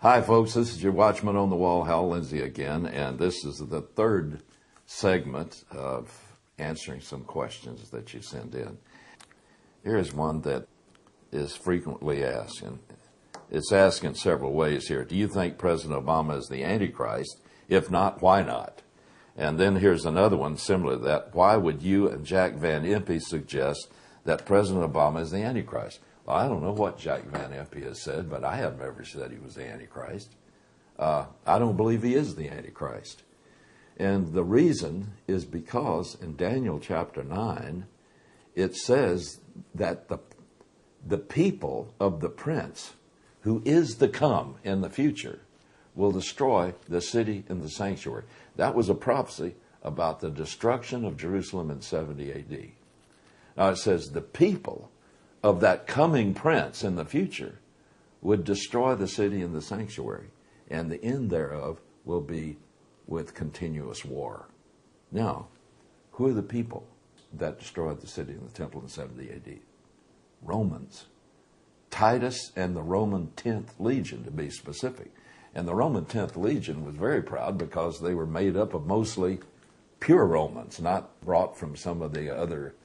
Hi, folks. This is your Watchman on the Wall, Hal Lindsey again, and this is the third segment of answering some questions that you send in. Here's one that is frequently asked, and it's asked in several ways here. Do you think President Obama is the Antichrist? If not, why not? And then here's another one similar to that. Why would you and Jack Van Impe suggest that President Obama is the Antichrist? Well, I don't know what Jack Van Impe has said, but I have never said he was the Antichrist. I don't believe he is the Antichrist. And the reason is because in Daniel chapter 9, it says that the people of the prince, who is to come in the future, will destroy the city and the sanctuary. That was a prophecy about the destruction of Jerusalem in 70 A.D. Now it says the people of that coming prince in the future would destroy the city and the sanctuary, and the end thereof will be with continuous war. Now, who are the people that destroyed the city and the temple in 70 A.D.? Romans. Titus and the Roman 10th Legion, to be specific. And the Roman 10th Legion was very proud because they were made up of mostly pure Romans, not brought from some of the other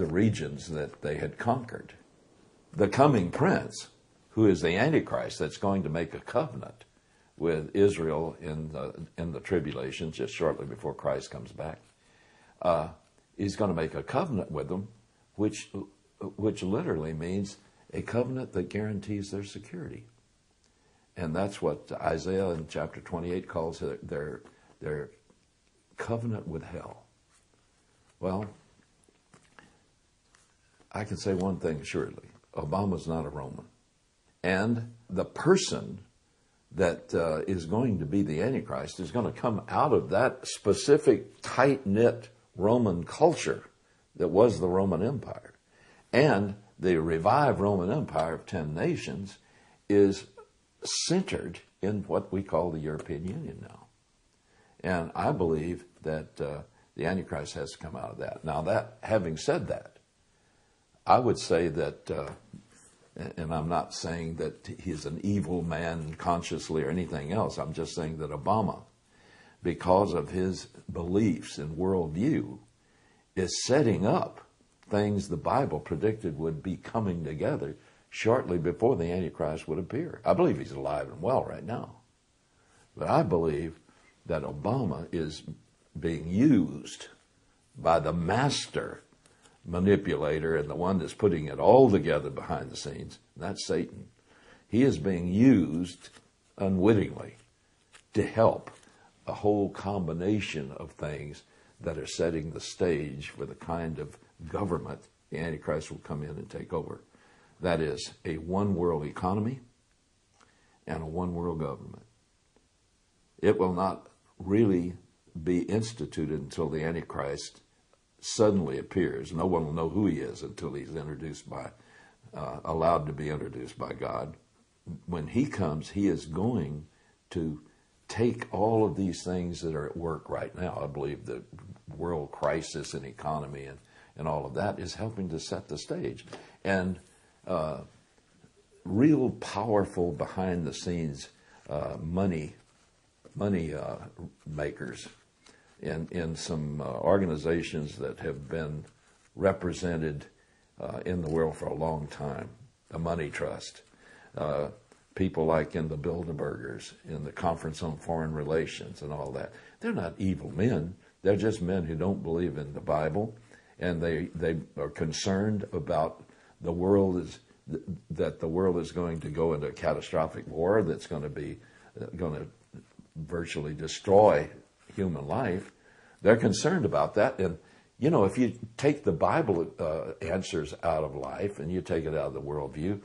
regions that they had conquered. The coming prince, who is the Antichrist, that's going to make a covenant with Israel in the tribulation, just shortly before Christ comes back, he's going to make a covenant with them, which literally means a covenant that guarantees their security. And that's what Isaiah in chapter 28 calls their covenant with hell. Well, I can say one thing assuredly. Obama's not a Roman. And the person that is going to be the Antichrist is going to come out of that specific tight-knit Roman culture that was the Roman Empire. And the revived Roman Empire of 10 nations is centered in what we call the European Union now. And I believe that the Antichrist has to come out of that. Now, that having said that, I would say that, and I'm not saying that he's an evil man consciously or anything else. I'm just saying that Obama, because of his beliefs and worldview, is setting up things the Bible predicted would be coming together shortly before the Antichrist would appear. I believe he's alive and well right now. But I believe that Obama is being used by the master manipulator and the one that's putting it all together behind the scenes. That's Satan. He is being used unwittingly to help a whole combination of things that are setting the stage for the kind of government the Antichrist will come in and take over. That is a one-world economy and a one-world government. It will not really be instituted until the Antichrist suddenly appears. No one will know who he is until he's allowed to be introduced by God. When he comes, he is going to take all of these things that are at work right now. I believe the world crisis and economy and all of that is helping to set the stage. And real powerful behind the scenes money makers in some organizations that have been represented in the world for a long time. The Money Trust, people like in the Bilderbergers, in the Conference on Foreign Relations and all that. They're not evil men. They're just men who don't believe in the Bible, and they are concerned about the world that the world is going to go into a catastrophic war that's going to virtually destroy human life. They're concerned about that. And, you know, if you take the Bible answers out of life and you take it out of the worldview,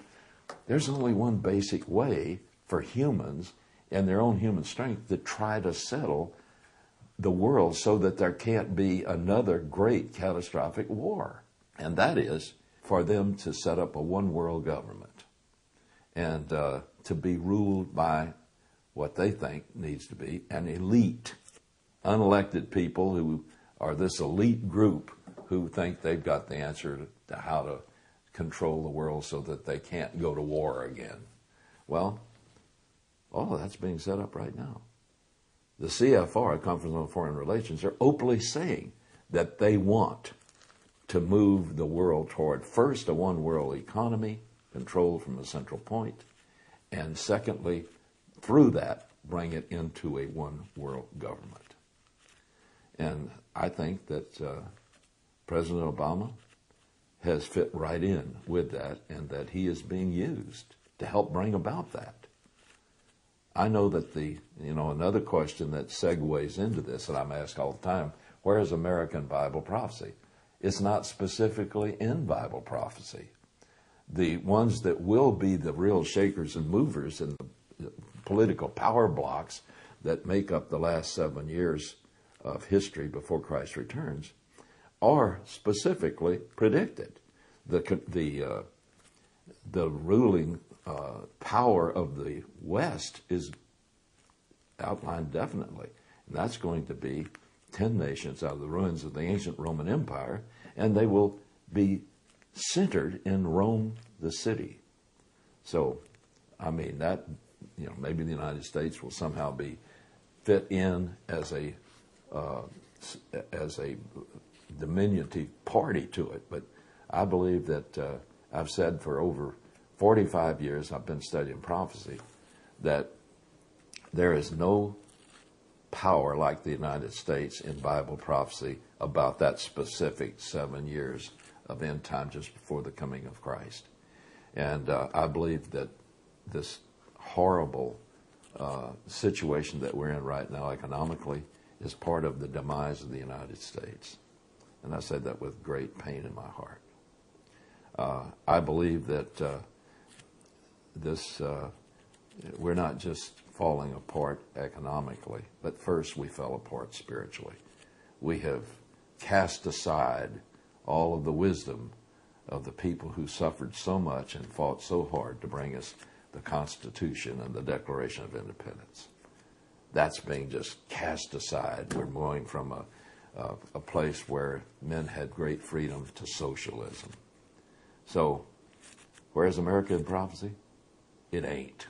there's only one basic way for humans and their own human strength to try to settle the world so that there can't be another great catastrophic war. And that is for them to set up a one-world government and to be ruled by what they think needs to be an elite, unelected people who are this elite group who think they've got the answer to how to control the world so that they can't go to war again. Well, All of that's being set up right now. The CFR, Conference on Foreign Relations, are openly saying that they want to move the world toward, first, a one-world economy controlled from a central point, and secondly, through that, bring it into a one-world government. And I think that President Obama has fit right in with that, and that he is being used to help bring about that. I know that another question that segues into this, that I'm asked all the time, where is American Bible prophecy? It's not specifically in Bible prophecy. The ones that will be the real shakers and movers in the political power blocks that make up the last 7 years of history before Christ returns are specifically predicted. The ruling power of the West is outlined definitely. And that's going to be 10 nations out of the ruins of the ancient Roman Empire, and they will be centered in Rome, the city. So, I mean, that, maybe the United States will somehow be fit in as a diminutive party to it. But I believe that I've said for over 45 years, I've been studying prophecy, that there is no power like the United States in Bible prophecy about that specific 7 years of end time just before the coming of Christ. And I believe that this horrible situation that we're in right now economically is part of the demise of the United States. And I say that with great pain in my heart. I believe that we're not just falling apart economically, but first we fell apart spiritually. We have cast aside all of the wisdom of the people who suffered so much and fought so hard to bring us the Constitution and the Declaration of Independence. That's being just cast aside. We're going from a place where men had great freedom to socialism. So, where's America in prophecy? It ain't.